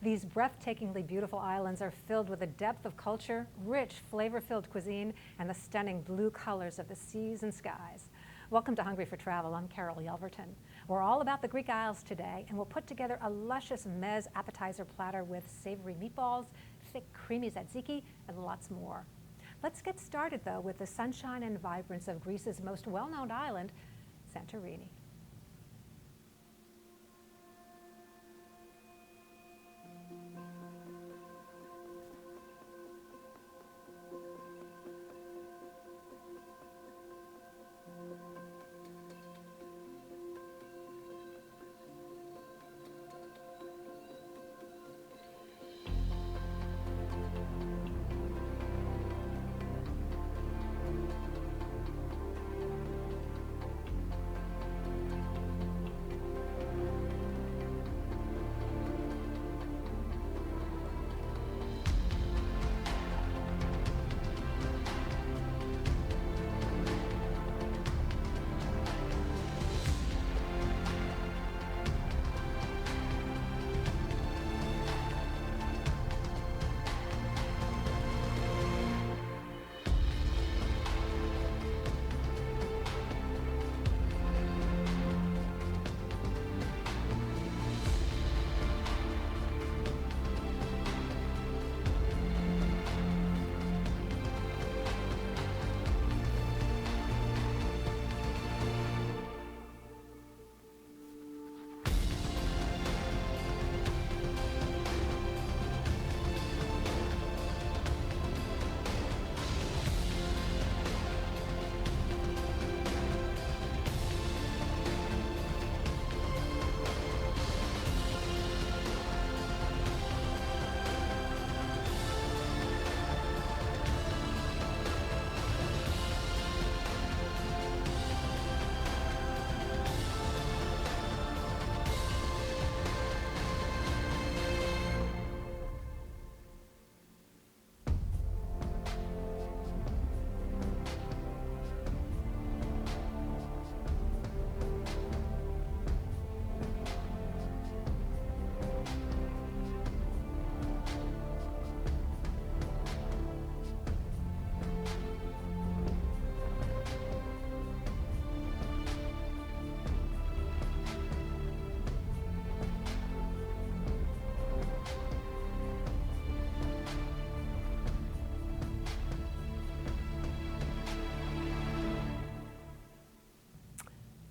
These breathtakingly beautiful islands are filled with a depth of culture, rich, flavor-filled cuisine, and the stunning blue colors of the seas and skies. Welcome to Hungry for Travel. I'm Carol Yelverton. We're all about the Greek Isles today, and we'll put together a luscious meze appetizer platter with savory meatballs, thick creamy tzatziki, and lots more. Let's get started, though, with the sunshine and vibrance of Greece's most well-known island, Santorini.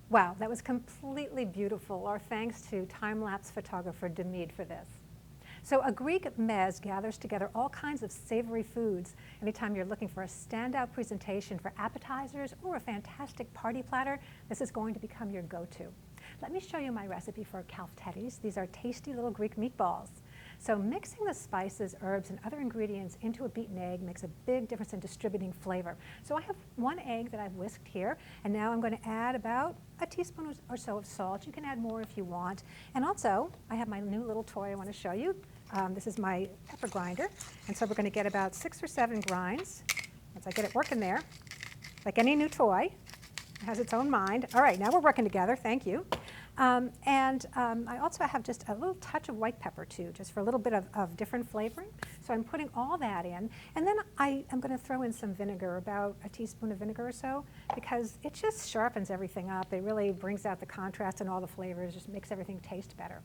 Wow, that was completely beautiful. Our thanks to time-lapse photographer Demid for this. So a Greek meze gathers together all kinds of savory foods. Anytime you're looking for a standout presentation for appetizers or a fantastic party platter, this is going to become your go-to. Let me show you my recipe for kalfteris. These are tasty little Greek meatballs. So mixing the spices, herbs, and other ingredients into a beaten egg makes a big difference in distributing flavor. So I have one egg that I've whisked here, and now I'm going to add about a teaspoon or so of salt. You can add more if you want. And also, I have my new little toy I want to show you. This is my pepper grinder, and so we're going to get about 6 or 7 grinds. Once I get it working there, like any new toy, it has its own mind. All right, now we're working together. Thank you. I also have just a little touch of white pepper too, just for a little bit of different flavoring. So I'm putting all that in, and then I am going to throw in some vinegar, about a teaspoon of vinegar or so, because it just sharpens everything up. It really brings out the contrast and all the flavors, just makes everything taste better.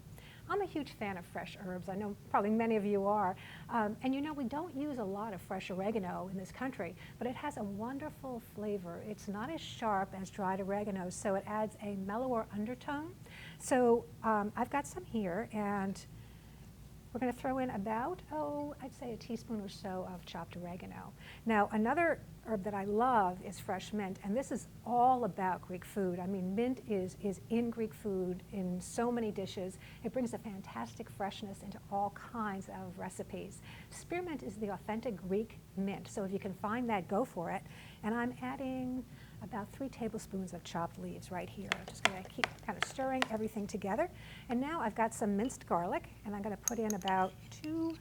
I'm a huge fan of fresh herbs. I know probably many of you are. And you know, we don't use a lot of fresh oregano in this country, but it has a wonderful flavor. It's not as sharp as dried oregano, so it adds a mellower undertone. So I've got some here, and we're going to throw in about, I'd say a teaspoon or so of chopped oregano. Now, another herb that I love is fresh mint, and this is all about Greek food. I mean, mint is in Greek food in so many dishes. It brings a fantastic freshness into all kinds of recipes. Spearmint is the authentic Greek mint, so if you can find that, go for it. And I'm adding about 3 tablespoons of chopped leaves right here. I'm just going to keep kind of stirring everything together. And now I've got some minced garlic, and I'm going to put in about 2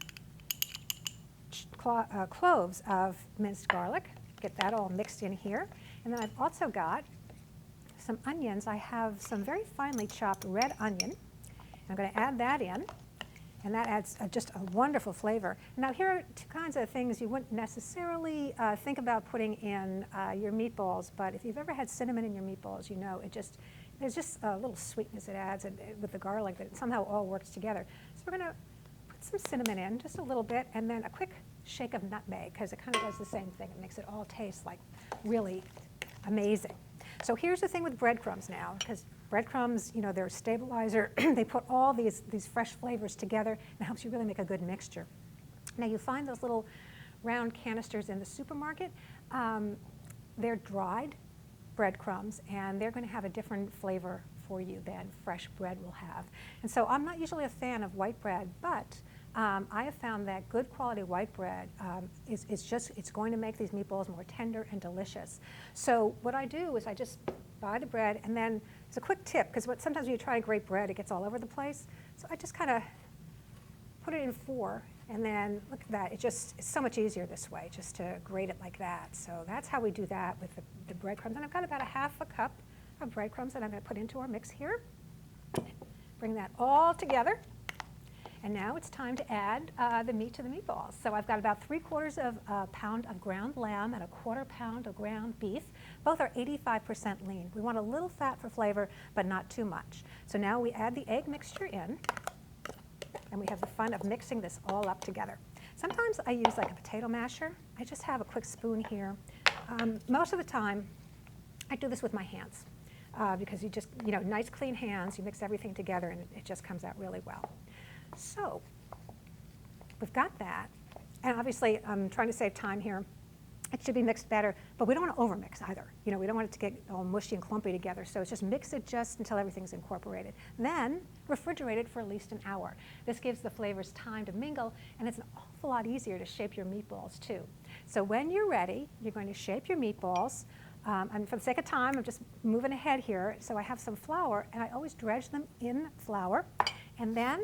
cloves of minced garlic. Get that all mixed in here. And then I've also got some onions. I have some very finely chopped red onion. I'm going to add that in. And that adds just a wonderful flavor. Now here are two kinds of things you wouldn't necessarily think about putting in your meatballs, but if you've ever had cinnamon in your meatballs, you know there's just a little sweetness it adds with the garlic that it somehow all works together. So we're gonna put some cinnamon in, just a little bit, and then a quick shake of nutmeg, because it kind of does the same thing. It makes it all taste like really amazing. So here's the thing with breadcrumbs now, because breadcrumbs, you know, they're a stabilizer. They put all these fresh flavors together and it helps you really make a good mixture. Now you find those little round canisters in the supermarket. They're dried breadcrumbs and they're going to have a different flavor for you than fresh bread will have. And so I'm not usually a fan of white bread, but I have found that good quality white bread it's going to make these meatballs more tender and delicious. So what I do is I just buy the bread, and then it's a quick tip, because sometimes when you try to grate bread, it gets all over the place. So I just kind of put it in 4, and then look at that. It's so much easier this way, just to grate it like that. So that's how we do that with the breadcrumbs. And I've got about a half a cup of breadcrumbs that I'm going to put into our mix here. Bring that all together. And now it's time to add the meat to the meatballs. So I've got about 3/4 of a pound of ground lamb and a 1/4 pound of ground beef. Both are 85% lean. We want a little fat for flavor, but not too much. So now we add the egg mixture in, and we have the fun of mixing this all up together. Sometimes I use like a potato masher. I just have a quick spoon here. Most of the time, I do this with my hands because nice clean hands, you mix everything together and it just comes out really well. So we've got that, and obviously I'm trying to save time here. It should be mixed better, but we don't want to overmix either. You know, we don't want it to get all mushy and clumpy together, so it's just mix it just until everything's incorporated. Then refrigerate it for at least an hour. This gives the flavors time to mingle, and it's an awful lot easier to shape your meatballs too. So when you're ready, you're going to shape your meatballs. And for the sake of time, I'm just moving ahead here. So I have some flour, and I always dredge them in flour, and then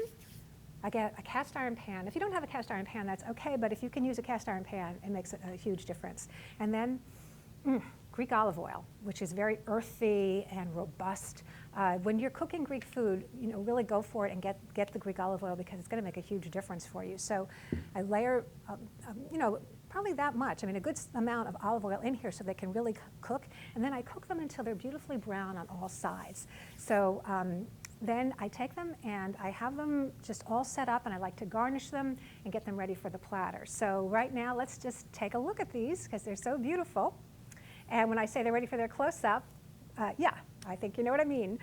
I get a cast iron pan. If you don't have a cast iron pan, that's okay, but if you can use a cast iron pan, it makes a huge difference. And then Greek olive oil, which is very earthy and robust. When you're cooking Greek food, you know, really go for it and get the Greek olive oil, because it's going to make a huge difference for you. So I layer, probably that much. I mean, a good amount of olive oil in here so they can really cook. And then I cook them until they're beautifully brown on all sides. So then I take them and I have them just all set up, and I like to garnish them and get them ready for the platter. So right now, let's just take a look at these, because they're so beautiful. And when I say they're ready for their close-up, yeah, I think you know what I mean.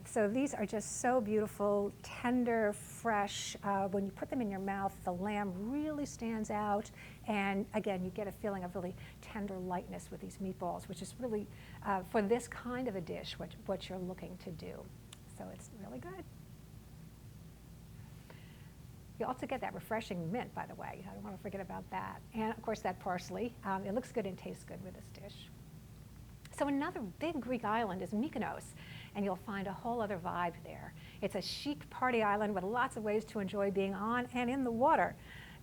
So these are just so beautiful, tender, fresh. When you put them in your mouth, the lamb really stands out. And again, you get a feeling of really tender lightness with these meatballs, which is really, for this kind of a dish, what you're looking to do. So it's really good. You also get that refreshing mint, by the way. I don't want to forget about that. And of course, that parsley. It looks good and tastes good with this dish. So another big Greek island is Mykonos, and you'll find a whole other vibe there. It's a chic party island with lots of ways to enjoy being on and in the water.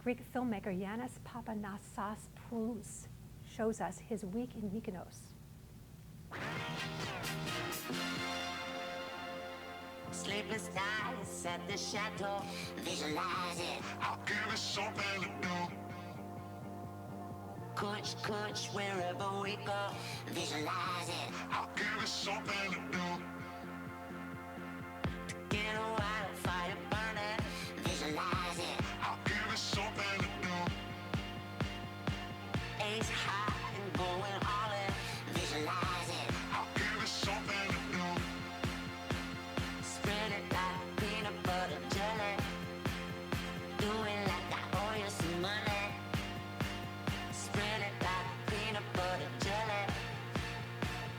Greek filmmaker Yannis Papanassaspoulos shows us his week in Mykonos. Sleepless nights at the chateau, visualize it. I'll give it something to do. Coach, wherever we go, visualize it. I'll give it something to do. To get a wildfire burning, visualize it. I'll give it something to do. Ace high and going all in, visualize it. I'll give it something to do. Spread it like peanut butter jelly. Do it like I owe you some money. Spread it like peanut butter jelly.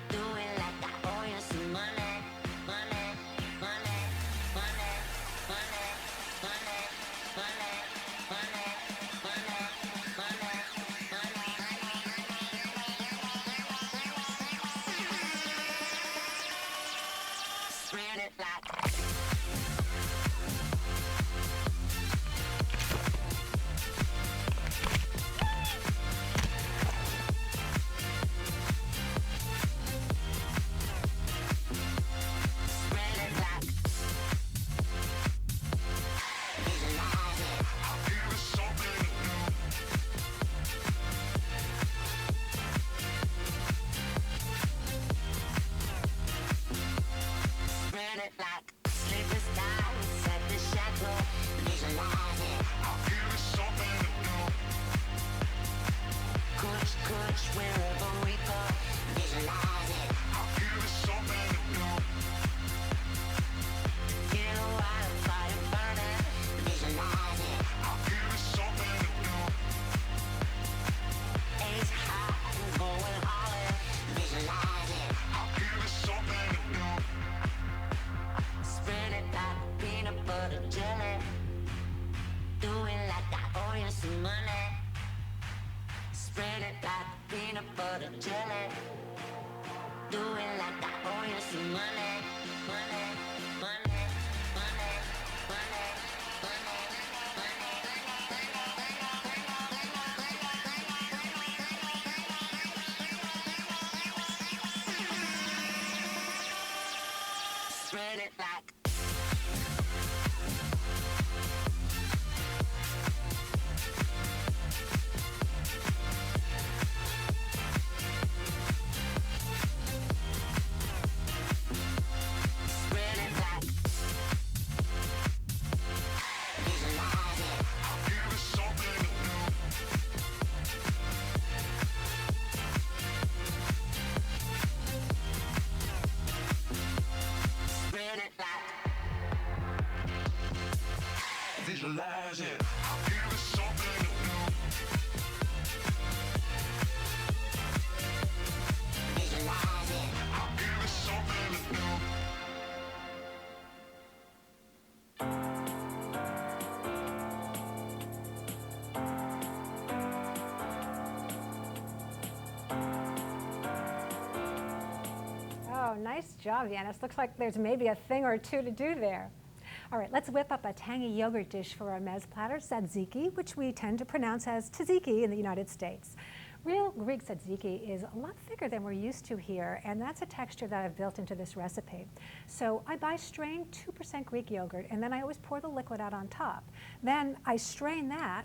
Do Visualize it. I'll give it something to do. Visualize it. I'll give it something to do. Oh, nice job, Yanis. Looks like there's maybe a thing or two to do there. All right, let's whip up a tangy yogurt dish for our mez platter, tzatziki, which we tend to pronounce as tzatziki in the United States. Real Greek tzatziki is a lot thicker than we're used to here, and that's a texture that I've built into this recipe. So I buy strained 2% Greek yogurt, and then I always pour the liquid out on top. Then I strain that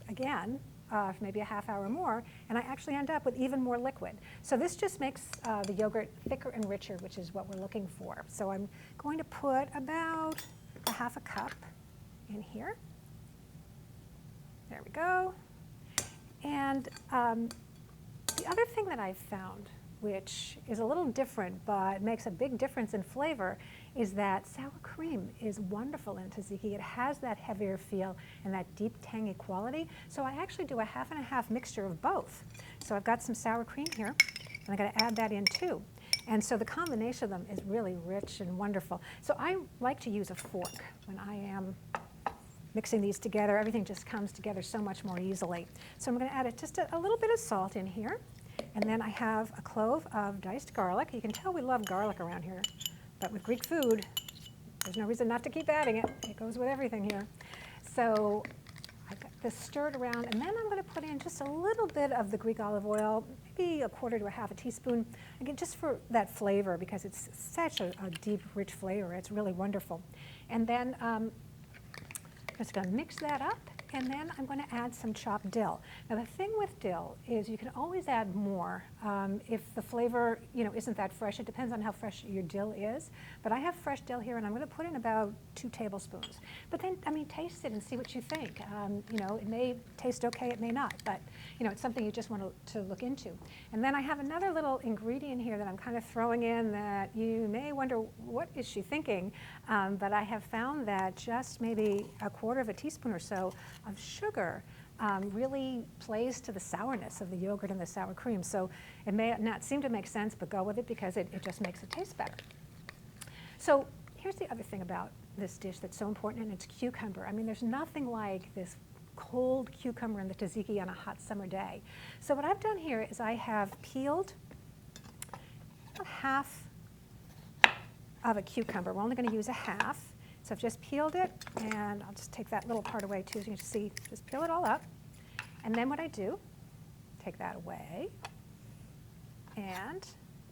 again, for maybe a half hour more, and I actually end up with even more liquid. So this just makes the yogurt thicker and richer, which is what we're looking for. So I'm going to put about a half a cup in here. There we go. And the other thing that I've found, which is a little different but makes a big difference in flavor, is that sour cream is wonderful in tzatziki. It has that heavier feel and that deep tangy quality. So I actually do a half and a half mixture of both. So I've got some sour cream here, and I'm going to add that in too. And so the combination of them is really rich and wonderful. So I like to use a fork when I am mixing these together. Everything just comes together so much more easily. So I'm going to add just a little bit of salt in here. And then I have a clove of diced garlic. You can tell we love garlic around here. But with Greek food, there's no reason not to keep adding it. It goes with everything here. So I got this stirred around, and then I'm going to put in just a little bit of the Greek olive oil, maybe a quarter to a half a teaspoon, again, just for that flavor, because it's such a deep, rich flavor. It's really wonderful. And then I'm just going to mix that up, and then I'm going to add some chopped dill. Now the thing with dill is you can always add more if the flavor isn't that fresh. It depends on how fresh your dill is. But I have fresh dill here, and I'm going to put in about 2 tablespoons. But then, taste it and see what you think. It may taste okay, it may not, but it's something you just want to look into. And then I have another little ingredient here that I'm kind of throwing in that you may wonder, what is she thinking? But I have found that just maybe a quarter of a teaspoon or so of sugar really plays to the sourness of the yogurt and the sour cream. So it may not seem to make sense, but go with it because it just makes it taste better. So here's the other thing about this dish that's so important, and it's cucumber. There's nothing like this cold cucumber in the tzatziki on a hot summer day. So what I've done here is I have peeled about half of a cucumber. We're only going to use a half. So I've just peeled it, and I'll just take that little part away too, so you can see, just peel it all up. And then what I do, take that away, and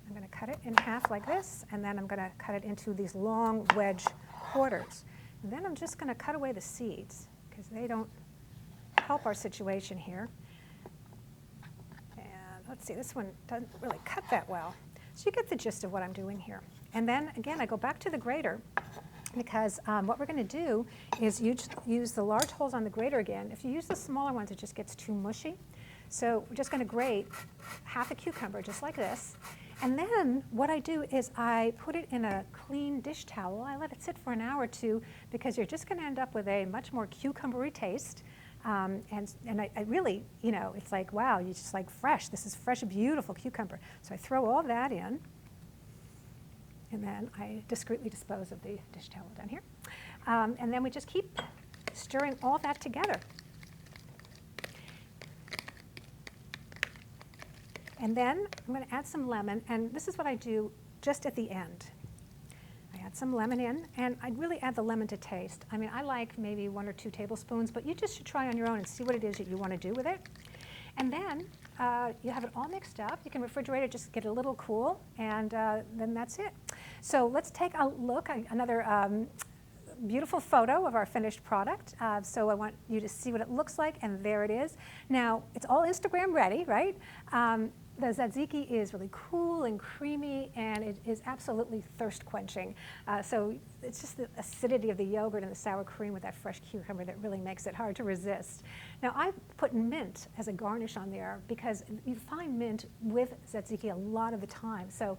I'm going to cut it in half like this, and then I'm going to cut it into these long wedge quarters. And then I'm just going to cut away the seeds, because they don't help our situation here. And let's see, this one doesn't really cut that well. So you get the gist of what I'm doing here. And then, again, I go back to the grater, because what we're going to do is use the large holes on the grater again. If you use the smaller ones, it just gets too mushy. So we're just going to grate half a cucumber, just like this. And then what I do is I put it in a clean dish towel. I let it sit for an hour or two, because you're just going to end up with a much more cucumbery taste. And I really, it's like, wow, you just like fresh. This is fresh, beautiful cucumber. So I throw all that in. And then I discreetly dispose of the dish towel down here. And then we just keep stirring all that together. And then I'm going to add some lemon, and this is what I do just at the end. I add some lemon in, and I'd really add the lemon to taste. I like maybe 1 or 2 tablespoons, but you just should try on your own and see what it is that you want to do with it. And then you have it all mixed up. You can refrigerate it, just get it a little cool, and then that's it. So let's take a look, another beautiful photo of our finished product. So I want you to see what it looks like, and there it is. Now, it's all Instagram ready, right? The tzatziki is really cool and creamy, and it is absolutely thirst quenching. So it's just the acidity of the yogurt and the sour cream with that fresh cucumber that really makes it hard to resist. Now I put mint as a garnish on there because you find mint with tzatziki a lot of the time. So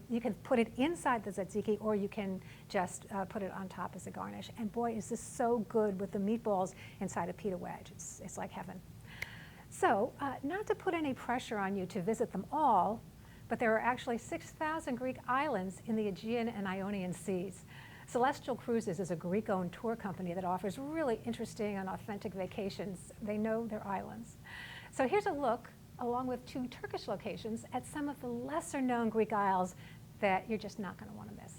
you can put it inside the tzatziki, or you can just put it on top as a garnish. And boy, is this so good with the meatballs inside a pita wedge. It's like heaven. So not to put any pressure on you to visit them all, but there are actually 6,000 Greek islands in the Aegean and Ionian Seas. Celestial Cruises is a Greek-owned tour company that offers really interesting and authentic vacations. They know their islands. So here's a look, along with 2 Turkish locations, at some of the lesser-known Greek isles that you're just not going to want to miss.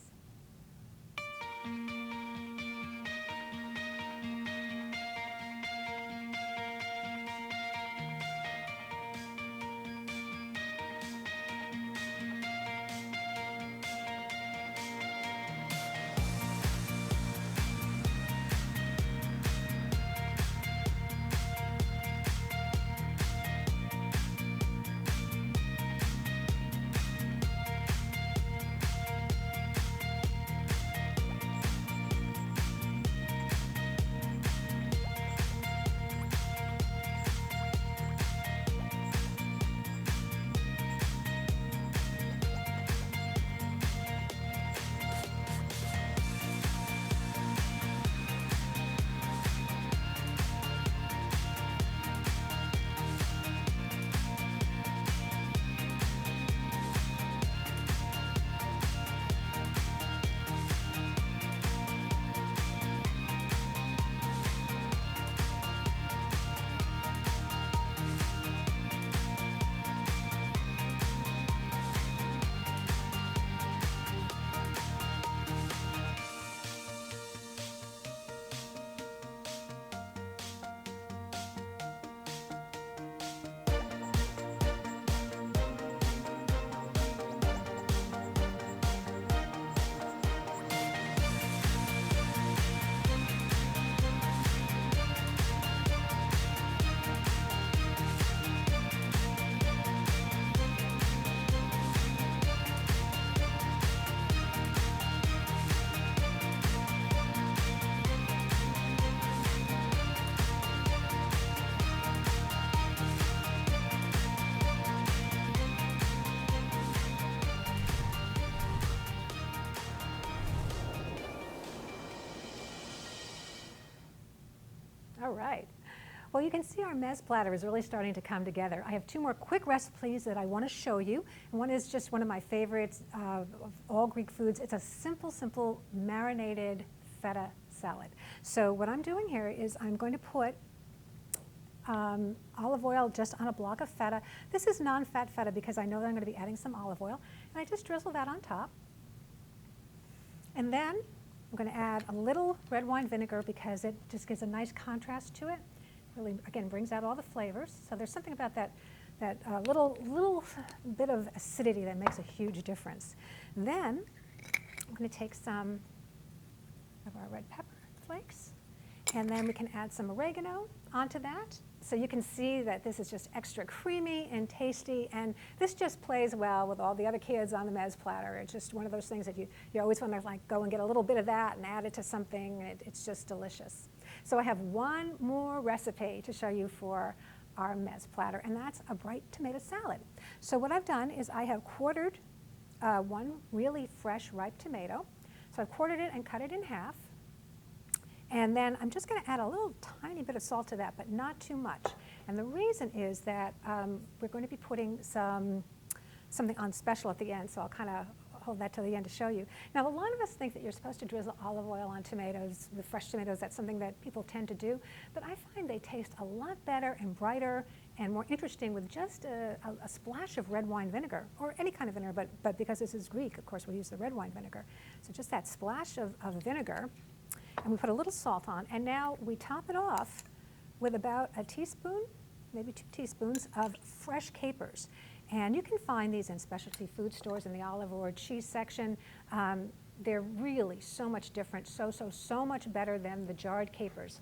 All right. Well, you can see our mezz platter is really starting to come together. I have 2 more quick recipes that I want to show you. And one is just one of my favorites of all Greek foods. It's a simple marinated feta salad. So what I'm doing here is I'm going to put olive oil just on a block of feta. This is non-fat feta because I know that I'm going to be adding some olive oil. And I just drizzle that on top. And then I'm going to add a little red wine vinegar because it just gives a nice contrast to it. Really, again, brings out all the flavors. So there's something about that little bit of acidity that makes a huge difference. Then I'm going to take some of our red pepper flakes, and then we can add some oregano onto that. So you can see that this is just extra creamy and tasty, and this just plays well with all the other kids on the mezz platter. It's just one of those things that you always want to like go and get a little bit of that and add it to something. It's just delicious. So I have one more recipe to show you for our mezz platter, and that's a bright tomato salad. So what I've done is I have quartered one really fresh ripe tomato. So I've quartered it and cut it in half. And then I'm just going to add a little tiny bit of salt to that, but not too much. And the reason is that we're going to be putting something on special at the end, so I'll kind of hold that till the end to show you. Now, a lot of us think that you're supposed to drizzle olive oil on tomatoes, the fresh tomatoes. That's something that people tend to do. But I find they taste a lot better and brighter and more interesting with just a splash of red wine vinegar, or any kind of vinegar, but because this is Greek, of course, we use the red wine vinegar. So just that splash of vinegar. And we put a little salt on, and now we top it off with about a teaspoon, maybe 2 teaspoons of fresh capers. And you can find these in specialty food stores in the olive or cheese section. They're really so much different, so much better than the jarred capers.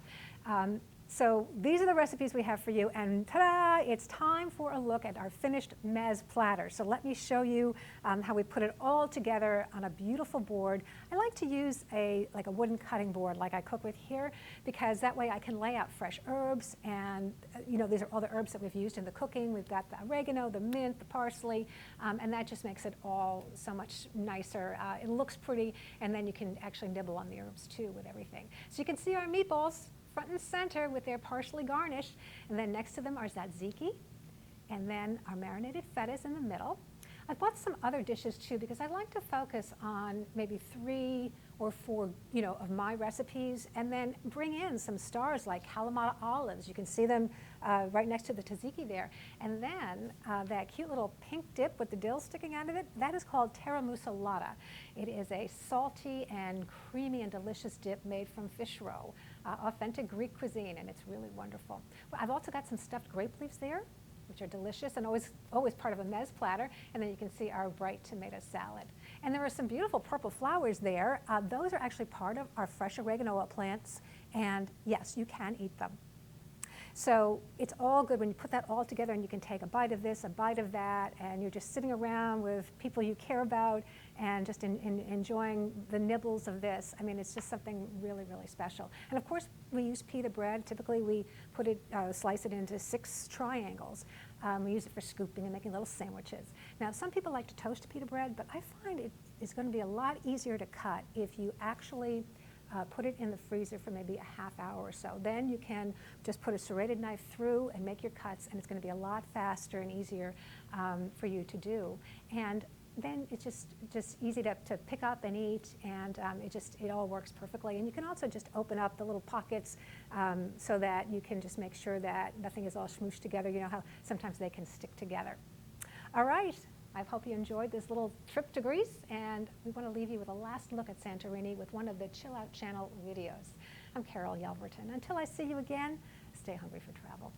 So these are the recipes we have for you, and ta-da, it's time for a look at our finished mez platter. So let me show you how we put it all together on a beautiful board. I like to use like a wooden cutting board like I cook with here, because that way I can lay out fresh herbs, and these are all the herbs that we've used in the cooking. We've got the oregano, the mint, the parsley, and that just makes it all so much nicer. It looks pretty, and then you can actually nibble on the herbs too with everything. So you can see our meatballs front and center with their partially garnished, and then next to them are tzatziki, and then our marinated feta is in the middle. I bought some other dishes too, because I like to focus on maybe 3 or 4 of my recipes, and then bring in some stars like Kalamata olives. You can see them right next to the tzatziki there. And then that cute little pink dip with the dill sticking out of it, that is called Teramu salata. It is a salty and creamy and delicious dip made from fish roe, authentic Greek cuisine, and it's really wonderful. Well, I've also got some stuffed grape leaves there, which are delicious and always part of a mez platter. And then you can see our bright tomato salad. And there are some beautiful purple flowers there. Those are actually part of our fresh oregano plants, and yes, you can eat them. So it's all good when you put that all together, and you can take a bite of this, a bite of that, and you're just sitting around with people you care about and just enjoying the nibbles of this. I mean, it's just something really, really special. And of course, we use pita bread. Typically, we put it, slice it into 6 triangles. We use it for scooping and making little sandwiches. Now, some people like to toast pita bread, but I find it is going to be a lot easier to cut if you actually put it in the freezer for maybe a half hour or so. Then you can just put a serrated knife through and make your cuts, and it's going to be a lot faster and easier for you to do. And then it's just easy to pick up and eat, and it all works perfectly. And you can also just open up the little pockets so that you can just make sure that nothing is all smooshed together. You know how sometimes they can stick together. All right. I hope you enjoyed this little trip to Greece, and we want to leave you with a last look at Santorini with one of the Chill Out Channel videos. I'm Carol Yelverton. Until I see you again, stay hungry for travel.